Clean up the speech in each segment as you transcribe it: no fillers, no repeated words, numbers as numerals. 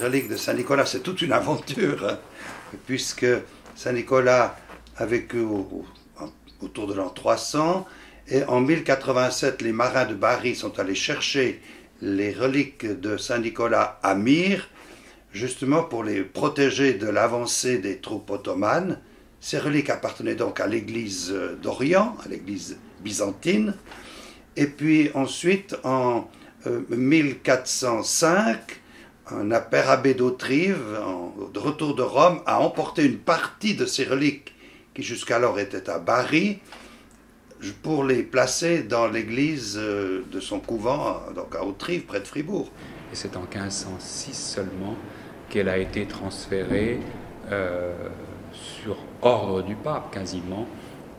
reliques de Saint-Nicolas, c'est toute une aventure, hein, puisque Saint-Nicolas a vécu autour de l'an 300, et en 1087, les marins de Bari sont allés chercher les reliques de Saint-Nicolas à Myre, justement pour les protéger de l'avancée des troupes ottomanes. Ces reliques appartenaient donc à l'église d'Orient, à l'église byzantine. Et puis ensuite, en 1405, un père abbé d'Autrive, de retour de Rome, a emporté une partie de ces reliques qui jusqu'alors étaient à Bari, pour les placer dans l'église de son couvent, donc à Autrive, près de Fribourg. Et c'est en 1506 seulement qu'elle a été transférée sur ordre du pape quasiment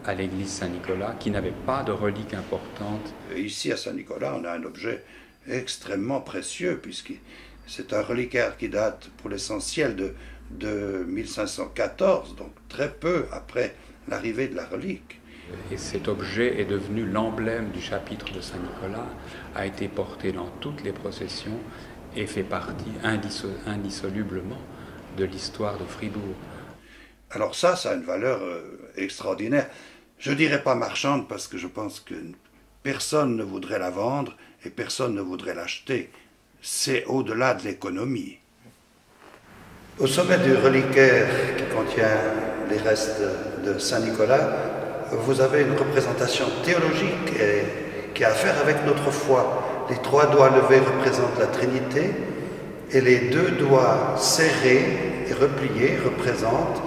à l'église Saint-Nicolas, qui n'avait pas de reliques importantes. Ici à Saint-Nicolas, on a un objet extrêmement précieux, puisque c'est un reliquaire qui date pour l'essentiel de 1514, donc très peu après l'arrivée de la relique. Et cet objet est devenu l'emblème du chapitre de Saint-Nicolas, a été porté dans toutes les processions et fait partie indissolublement de l'histoire de Fribourg. Alors ça a une valeur extraordinaire. Je ne dirais pas marchande parce que je pense que personne ne voudrait la vendre et personne ne voudrait l'acheter. C'est au-delà de l'économie. Au sommet du reliquaire qui contient les restes de Saint-Nicolas, vous avez une représentation théologique qui a à faire avec notre foi. Les 3 doigts levés représentent la Trinité et les 2 doigts serrés et repliés représentent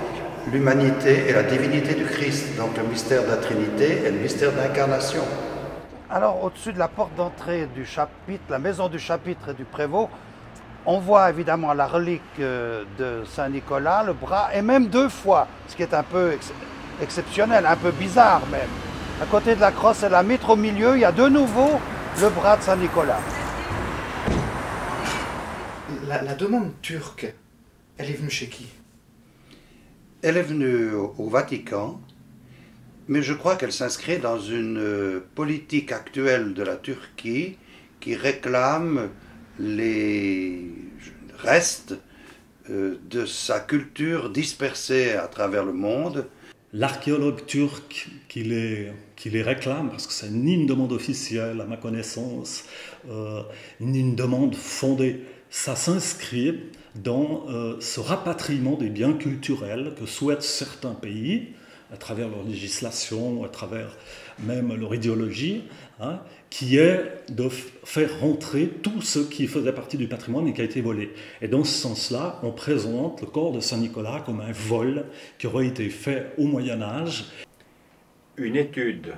l'humanité et la divinité du Christ, donc le mystère de la Trinité et le mystère de l'incarnation. Alors au-dessus de la porte d'entrée du chapitre, la maison du chapitre et du prévôt, on voit évidemment la relique de Saint-Nicolas, le bras, et même 2 fois, ce qui est un peu exceptionnel, un peu bizarre même. À côté de la crosse et la mitre, au milieu, il y a de nouveau le bras de Saint-Nicolas. La demande turque, elle est venue chez qui? Elle est venue au Vatican, mais je crois qu'elle s'inscrit dans une politique actuelle de la Turquie qui réclame les restes de sa culture dispersée à travers le monde. L'archéologue turc qui les réclame, parce que c'est ni une demande officielle à ma connaissance, ni une demande fondée, ça s'inscrit dans ce rapatriement des biens culturels que souhaitent certains pays, à travers leur législation, à travers même leur idéologie, hein, qui est de faire rentrer tout ce qui faisait partie du patrimoine et qui a été volé. Et dans ce sens-là, on présente le corps de Saint-Nicolas comme un vol qui aurait été fait au Moyen-Âge. Une étude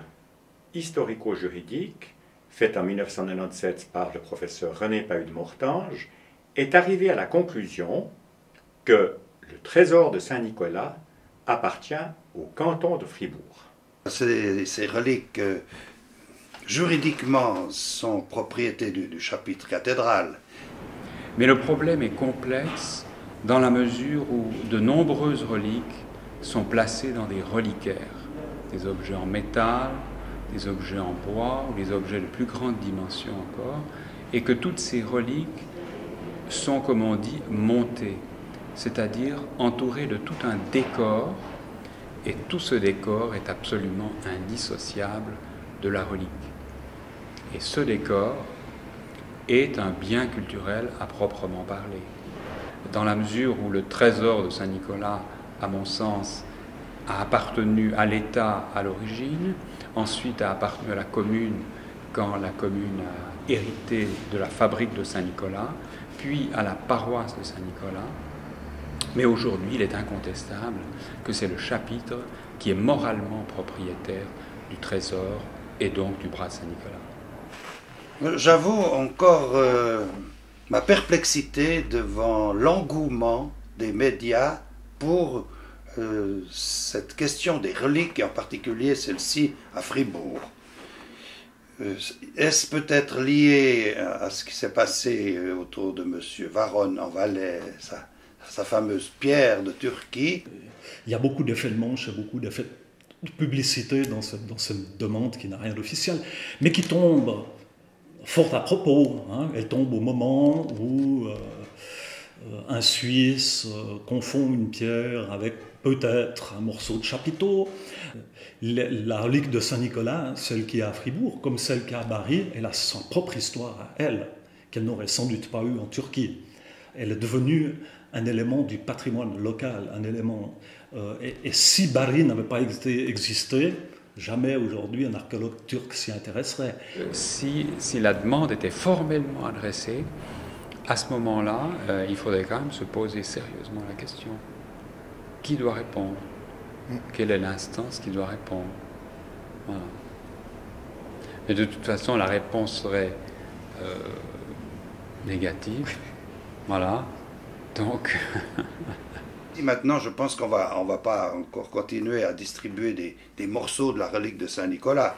historico-juridique, faite en 1997 par le professeur René Pahud-Mortange, est arrivée à la conclusion que le trésor de Saint-Nicolas appartient au canton de Fribourg. Ces reliques, juridiquement, sont propriété du chapitre cathédral. Mais le problème est complexe dans la mesure où de nombreuses reliques sont placées dans des reliquaires, des objets en métal, des objets en bois ou des objets de plus grande dimension encore, et que toutes ces reliques sont, comme on dit, montées, c'est-à-dire entourées de tout un décor, et tout ce décor est absolument indissociable de la relique. Et ce décor est un bien culturel à proprement parler. Dans la mesure où le trésor de Saint-Nicolas, à mon sens, a appartenu à l'État à l'origine, ensuite a appartenu à la commune quand la commune a hérité de la fabrique de Saint-Nicolas, puis à la paroisse de Saint-Nicolas. Mais aujourd'hui, il est incontestable que c'est le chapitre qui est moralement propriétaire du trésor et donc du bras de Saint-Nicolas. J'avoue encore ma perplexité devant l'engouement des médias pour cette question des reliques, et en particulier celle-ci à Fribourg. Est-ce peut-être lié à ce qui s'est passé autour de M. Varron en Valais, sa fameuse pierre de Turquie? Il y a beaucoup d'effets de manche, il y a beaucoup d'effets de publicité dans cette demande qui n'a rien d'officiel, mais qui tombe fort à propos. Hein. Elle tombe au moment où Un Suisse confond une pierre avec peut-être un morceau de chapiteau. La relique de Saint-Nicolas, celle qui est à Fribourg, comme celle qui est à Bari, elle a sa propre histoire à elle, qu'elle n'aurait sans doute pas eue en Turquie. Elle est devenue un élément du patrimoine local, un élément... et si Bari n'avait pas existé, jamais aujourd'hui un archéologue turc s'y intéresserait. Si la demande était formellement adressée, à ce moment-là, il faudrait quand même se poser sérieusement la question. Qui doit répondre? Quelle est l'instance qui doit répondre? Voilà. Mais de toute façon, la réponse serait négative. Voilà. Donc... Maintenant, je pense qu'on va pas encore continuer à distribuer des morceaux de la relique de Saint-Nicolas.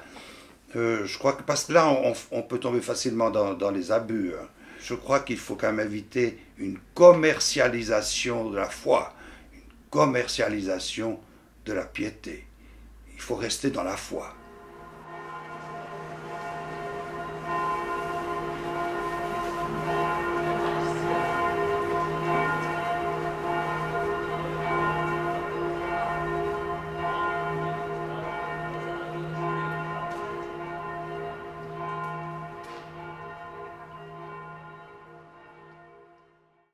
Je crois que, parce que là, on peut tomber facilement dans les abus. Je crois qu'il faut quand même éviter une commercialisation de la foi, une commercialisation de la piété. Il faut rester dans la foi.